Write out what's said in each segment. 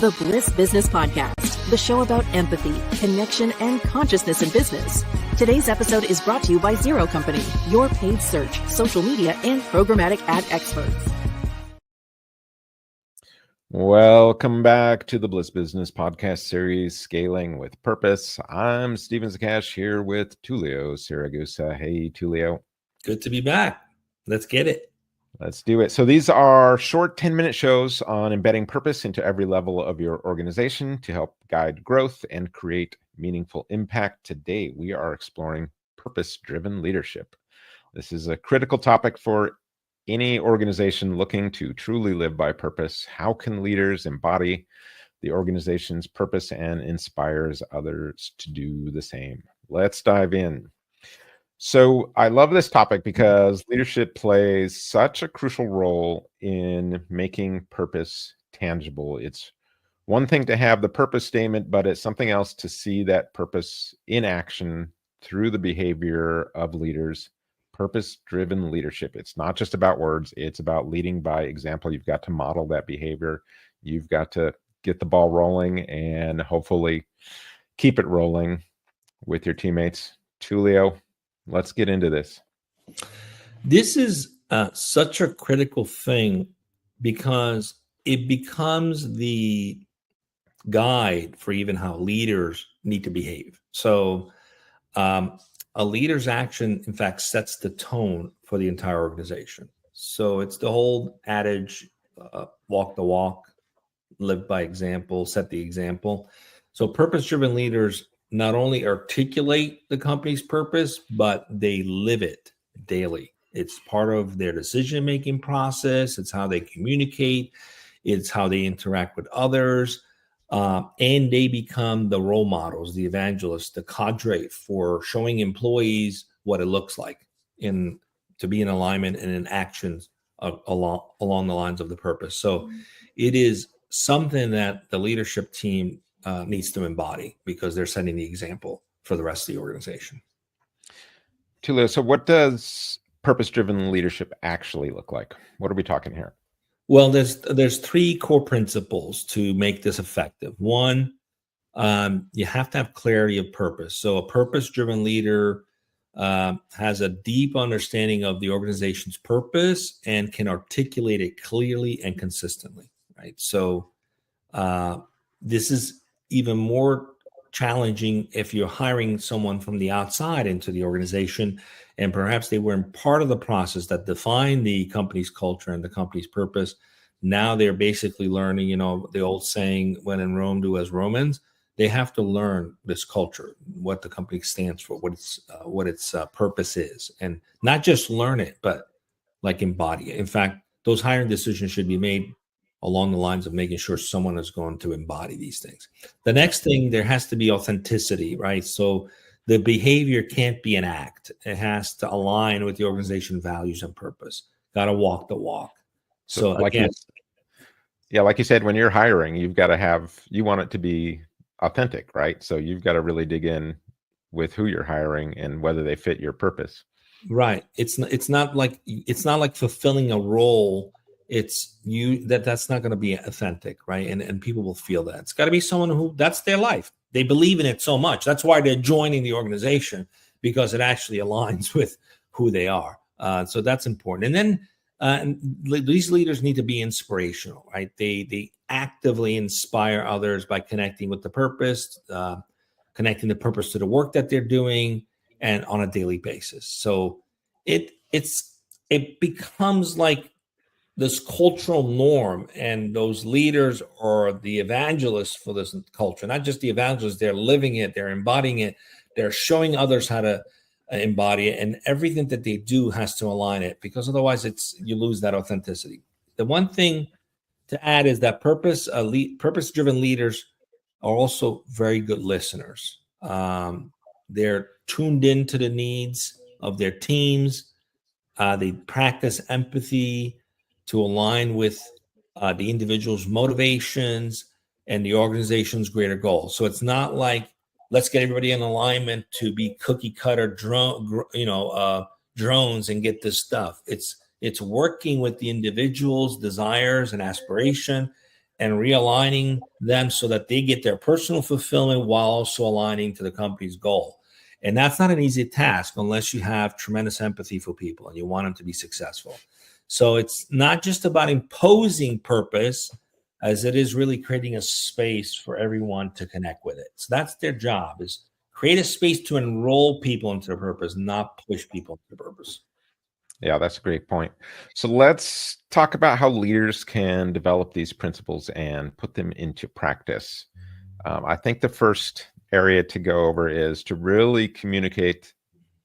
the Bliss Business Podcast, the show about empathy, connection, and consciousness in business. Today's episode is brought to you by Zero Company, your paid search, social media, and programmatic ad experts. Welcome back to the Bliss Business Podcast series, Scaling with Purpose. I'm Steven Zakash here with Tulio Siragusa. Hey, Tulio. Good to be back. Let's get it. Let's do it. So these are short 10-minute shows on embedding purpose into every level of your organization to help guide growth and create meaningful impact. Today, we are exploring purpose-driven leadership. This is a critical topic for any organization looking to truly live by purpose. How can leaders embody the organization's purpose and inspires others to do the same? Let's dive in. So I love this topic because leadership plays such a crucial role in making purpose tangible. It's one thing to have the purpose statement, but it's something else to see that purpose in action through the behavior of leaders. Purpose-driven leadership. It's not just about words. It's about leading by example. You've got to model that behavior. You've got to get the ball rolling and hopefully keep it rolling with your teammates. Tulio, let's get into this. This is such a critical thing because it becomes the guide for even how leaders need to behave. So a leader's action, in fact, sets the tone for the entire organization. So it's the whole adage, walk the walk, live by example, set the example. So purpose-driven leaders not only articulate the company's purpose, but they live it daily. It's part of their decision-making process. It's how they communicate. It's how they interact with others. And they become the role models, the evangelists, the cadre for showing employees what it looks like to be in alignment and in actions along the lines of the purpose. So it is something that the leadership team needs to embody because they're setting the example for the rest of the organization. Tulio, so what does purpose-driven leadership actually look like? What are we talking here? Well, there's three core principles to make this effective. One, you have to have clarity of purpose. So a purpose-driven leader has a deep understanding of the organization's purpose and can articulate it clearly and consistently, right? So this is even more challenging if you're hiring someone from the outside into the organization, and perhaps they weren't part of the process that defined the company's culture and the company's purpose. Now they're basically learning, the old saying, when in Rome, do as Romans. They have to learn this culture, what the company stands for, what its purpose is, and not just learn it, but like embody it. In fact, those hiring decisions should be made along the lines of making sure someone is going to embody these things. The next thing, there has to be authenticity, right? So the behavior can't be an act. It has to align with the organization values and purpose. Got to walk the walk. So like you said, when you're hiring, you want it to be authentic, right? So you've got to really dig in with who you're hiring and whether they fit your purpose. Right. It's not like fulfilling a role. It's that's not going to be authentic, right? And people will feel that. It's got to be someone who that's their life. They believe in it so much. That's why they're joining the organization, because it actually aligns with who they are. So that's important. And then these leaders need to be inspirational, right? They actively inspire others by connecting with the purpose, connecting the purpose to the work that they're doing, and on a daily basis. So it becomes like this cultural norm, and those leaders are the evangelists for this culture. Not just the evangelists, they're living it, they're embodying it, they're showing others how to embody it, and everything that they do has to align it, because otherwise you lose that authenticity. The one thing to add is that purpose-driven leaders are also very good listeners. They're tuned into the needs of their teams. They practice empathy to align with the individual's motivations and the organization's greater goals. So it's not like, let's get everybody in alignment to be cookie cutter drones and get this stuff. It's working with the individual's desires and aspiration and realigning them so that they get their personal fulfillment while also aligning to the company's goal. And that's not an easy task unless you have tremendous empathy for people and you want them to be successful. So it's not just about imposing purpose, as it is really creating a space for everyone to connect with it. So that's their job, is create a space to enroll people into their purpose, not push people into their purpose. Yeah, that's a great point. So let's talk about how leaders can develop these principles and put them into practice. I think the first area to go over is to really communicate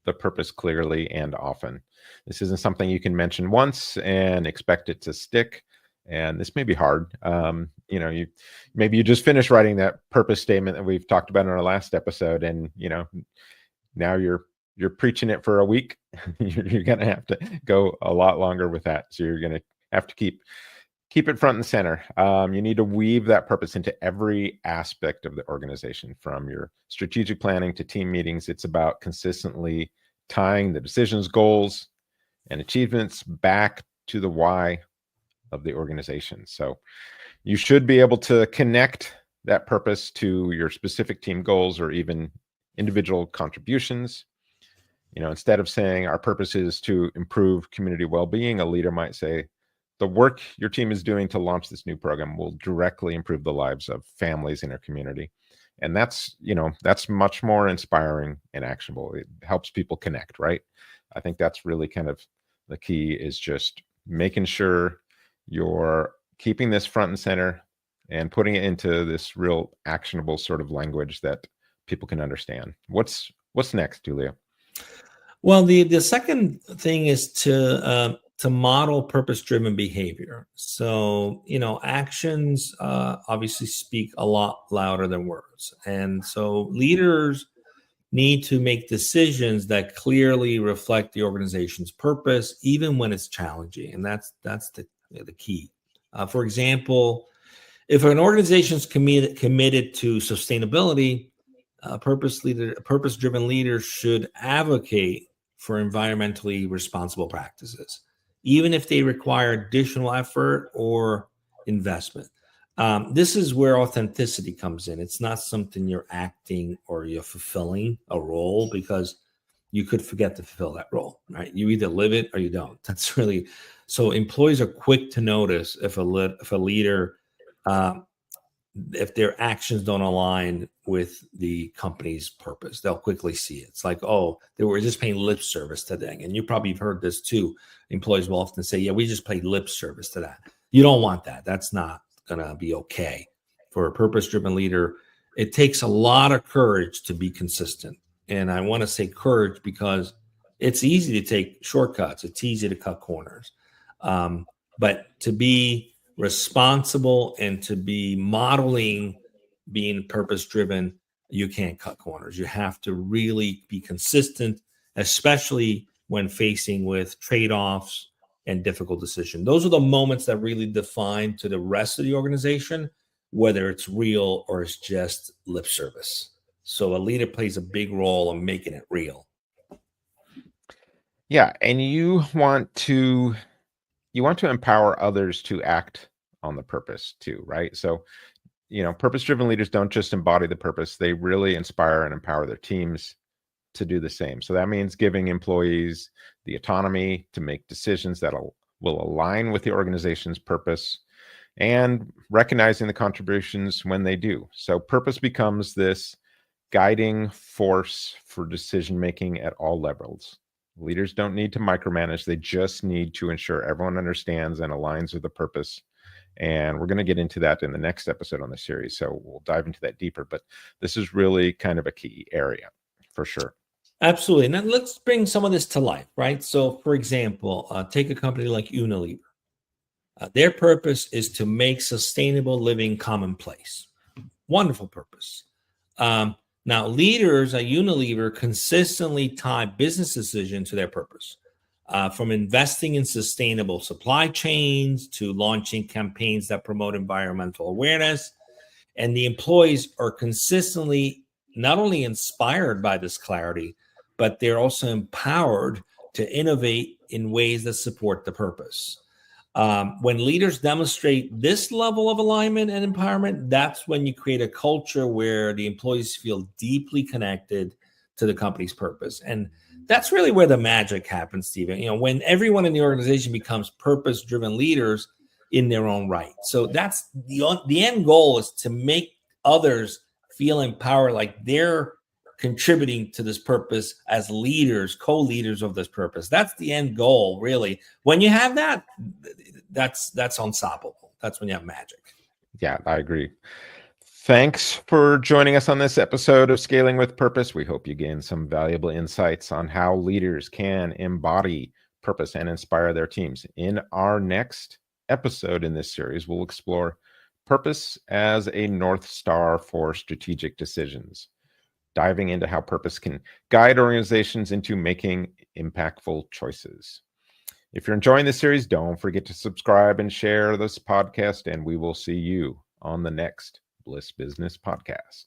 the purpose clearly and often. This isn't something you can mention once and expect it to stick. And this may be hard. Maybe you just finished writing that purpose statement that we've talked about in our last episode, and now you're preaching it for a week. You're going to have to go a lot longer with that. So you're going to have to keep it front and center. You need to weave that purpose into every aspect of the organization, from your strategic planning to team meetings. It's about consistently tying the decisions, goals, and achievements back to the why of the organization. So you should be able to connect that purpose to your specific team goals or even individual contributions. Instead of saying our purpose is to improve community well-being, a leader might say, the work your team is doing to launch this new program will directly improve the lives of families in our community. And that's much more inspiring and actionable. It helps people connect, right? I think that's really kind of the key, is just making sure you're keeping this front and center and putting it into this real actionable sort of language that people can understand. What's next, Julia? Well, the second thing is to model purpose-driven behavior. So, actions obviously speak a lot louder than words. And so leaders need to make decisions that clearly reflect the organization's purpose, even when it's challenging. And that's the key. For example, if an organization is committed to sustainability, purpose-driven leaders should advocate for environmentally responsible practices, even if they require additional effort or investment. This is where authenticity comes in. It's not something you're acting or you're fulfilling a role, because you could forget to fulfill that role, right? You either live it or you don't. That's really, so employees are quick to notice if a leader, if their actions don't align with the company's purpose. They'll quickly see it. It's like, oh, they were just paying lip service to that. And you probably have heard this too. Employees will often say, yeah, we just paid lip service to that. You don't want that. That's not going to be okay. For a purpose-driven leader, it takes a lot of courage to be consistent. And I want to say courage because it's easy to take shortcuts. It's easy to cut corners. But to be responsible and to be modeling being purpose-driven, you can't cut corners. You have to really be consistent, especially when facing with trade-offs and difficult decisions. Those are the moments that really define to the rest of the organization whether it's real or it's just lip service. So a leader plays a big role in making it real. Yeah, and you want to empower others to act on the purpose too, right? So, purpose-driven leaders don't just embody the purpose, they really inspire and empower their teams to do the same. So that means giving employees the autonomy to make decisions that will align with the organization's purpose and recognizing the contributions when they do. So purpose becomes this guiding force for decision-making at all levels. Leaders don't need to micromanage. They just need to ensure everyone understands and aligns with the purpose. And we're going to get into that in the next episode on the series. So we'll dive into that deeper, but this is really kind of a key area for sure. Absolutely. Now let's bring some of this to life, right? So for example, take a company like Unilever. Their purpose is to make sustainable living commonplace. Wonderful purpose. Now, leaders at Unilever consistently tie business decisions to their purpose, from investing in sustainable supply chains to launching campaigns that promote environmental awareness. And the employees are consistently not only inspired by this clarity, but they're also empowered to innovate in ways that support the purpose. When leaders demonstrate this level of alignment and empowerment, that's when you create a culture where the employees feel deeply connected to the company's purpose. And that's really where the magic happens, Stephen. When everyone in the organization becomes purpose-driven leaders in their own right. So that's the end goal, is to make others feel empowered, like they're contributing to this purpose as leaders, co-leaders of this purpose. That's the end goal, really. When you have that, that's unstoppable. That's when you have magic. Yeah, I agree. Thanks for joining us on this episode of Scaling with Purpose. We hope you gain some valuable insights on how leaders can embody purpose and inspire their teams. In our next episode in this series, we'll explore purpose as a North Star for strategic decisions, diving into how purpose can guide organizations into making impactful choices. If you're enjoying this series, don't forget to subscribe and share this podcast, and we will see you on the next Bliss Business Podcast.